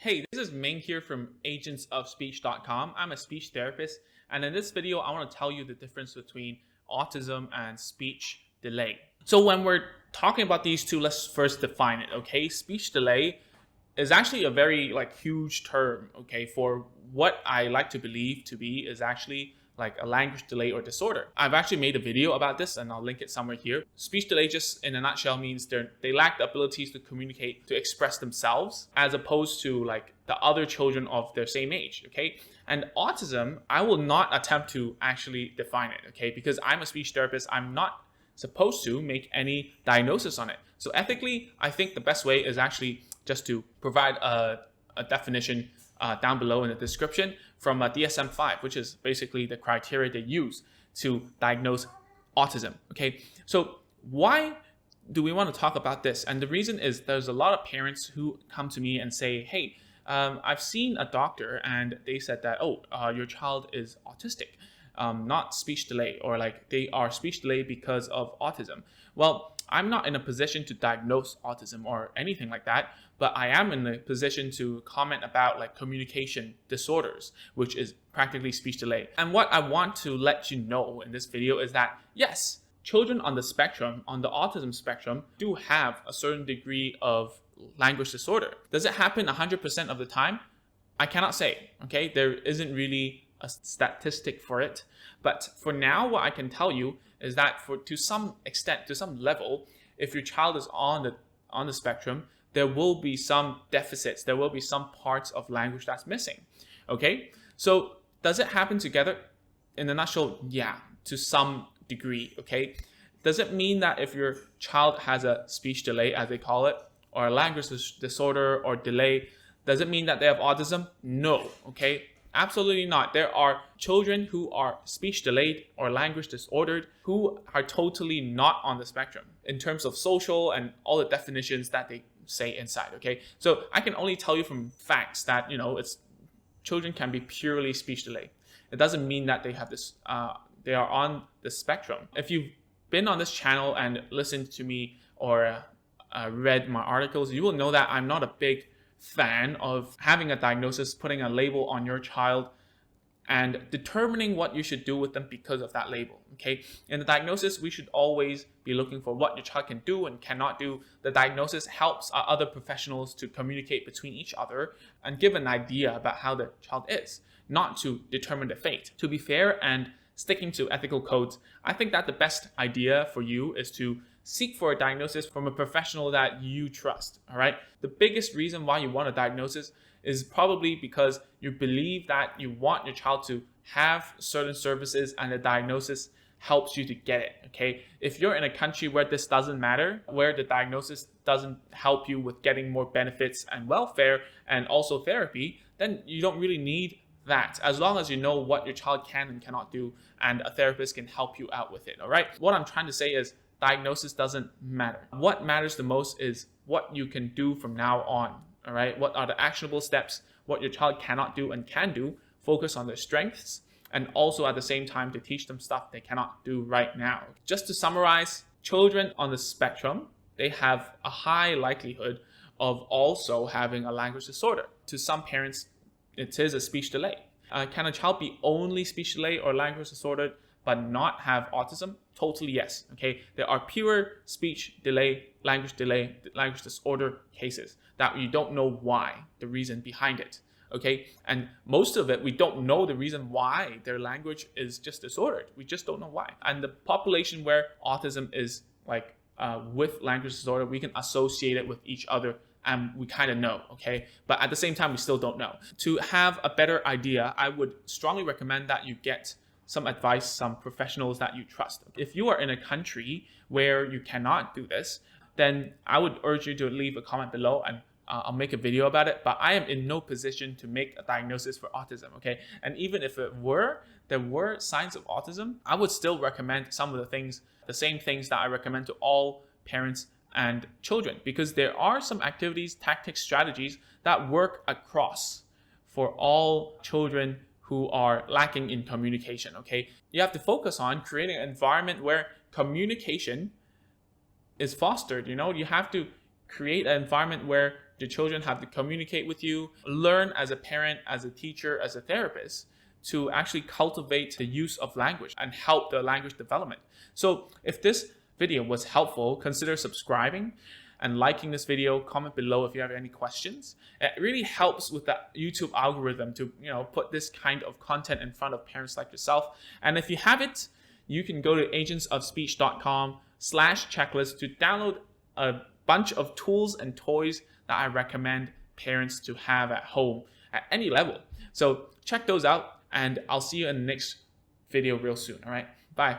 Hey, this is Ming here from agentsofspeech.com. I'm a speech therapist, and in this video, I want to tell you the difference between autism and speech delay. So when we're talking about these two, let's first define it, okay? Speech delay is actually a very huge term, okay, for what I like to believe to be is actually like a language delay or disorder. I've actually made a video about this and I'll link it somewhere here. Speech delay just in a nutshell means they lack the abilities to communicate, to express themselves, as opposed to like the other children of their same age, okay? And autism, I will not attempt to actually define it, okay? Because I'm a speech therapist, I'm not supposed to make any diagnosis on it. So ethically, I think the best way is actually just to provide a definition down below in the description from DSM-5, which is basically the criteria they use to diagnose autism. Okay, so why do we want to talk about this? And the reason is there's a lot of parents who come to me and say, hey, I've seen a doctor and they said that, your child is autistic, not speech delay, or like they are speech delay because of autism. Well, I'm not in a position to diagnose autism or anything like that, but I am in a position to comment about like communication disorders, which is practically speech delay. And what I want to let you know in this video is that yes, children on the spectrum, on the autism spectrum, do have a certain degree of language disorder. Does it happen 100% of the time? I cannot say, okay? There isn't really a statistic for it. But for now, what I can tell you is that to some extent, to some level, if your child is on the spectrum, there will be some deficits. There will be some parts of language that's missing. Okay? So does it happen together? In a nutshell, yeah, to some degree. Okay? Does it mean that if your child has a speech delay, as they call it, or a language disorder or delay, does it mean that they have autism? No. Okay? Absolutely not. There are children who are speech delayed or language disordered who are totally not on the spectrum in terms of social and all the definitions that they say inside, okay? So I can only tell you from facts that, children can be purely speech delayed. It doesn't mean that they have this, they are on the spectrum. If you've been on this channel and listened to me or read my articles, you will know that I'm not a big fan of having a diagnosis, putting a label on your child and determining what you should do with them because of that label, okay? In the diagnosis, we should always be looking for what your child can do and cannot do. The diagnosis helps other professionals to communicate between each other and give an idea about how the child is, not to determine the fate. To be fair and sticking to ethical codes, I think that the best idea for you is to seek for a diagnosis from a professional that you trust, all right? The biggest reason why you want a diagnosis is probably because you believe that you want your child to have certain services and the diagnosis helps you to get it, okay? If you're in a country where this doesn't matter, where the diagnosis doesn't help you with getting more benefits and welfare and also therapy, then you don't really need that, as long as you know what your child can and cannot do and a therapist can help you out with it, all right? What I'm trying to say is diagnosis doesn't matter. What matters the most is what you can do from now on, all right? What are the actionable steps, what your child cannot do and can do, focus on their strengths, and also at the same time to teach them stuff they cannot do right now. Just to summarize, children on the spectrum, they have a high likelihood of also having a language disorder. To some parents, it is a speech delay. Can a child be only speech delay or language disordered but not have autism? Totally yes, okay? There are pure speech delay, language disorder cases that you don't know why, the reason behind it, okay? And most of it, we don't know the reason why their language is just disordered. We just don't know why. And the population where autism is with language disorder, we can associate it with each other and we kind of know, okay? But at the same time, we still don't know. To have a better idea, I would strongly recommend that you get some advice, some professionals that you trust. If you are in a country where you cannot do this, then I would urge you to leave a comment below and I'll make a video about it, but I am in no position to make a diagnosis for autism, okay? And even if there were signs of autism, I would still recommend some of the same things that I recommend to all parents and children, because there are some activities, tactics, strategies that work across for all children who are lacking in communication, okay? You have to focus on creating an environment where communication is fostered, you have to create an environment where your children have to communicate with you. Learn as a parent, as a teacher, as a therapist to actually cultivate the use of language and help the language development. So if this video was helpful, consider subscribing and liking this video. Comment below if you have any questions. It really helps with the YouTube algorithm to put this kind of content in front of parents like yourself. And if you haven't, you can go to agentsofspeech.com/checklist to download a bunch of tools and toys that I recommend parents to have at home at any level. So check those out, and I'll see you in the next video real soon. All right, bye.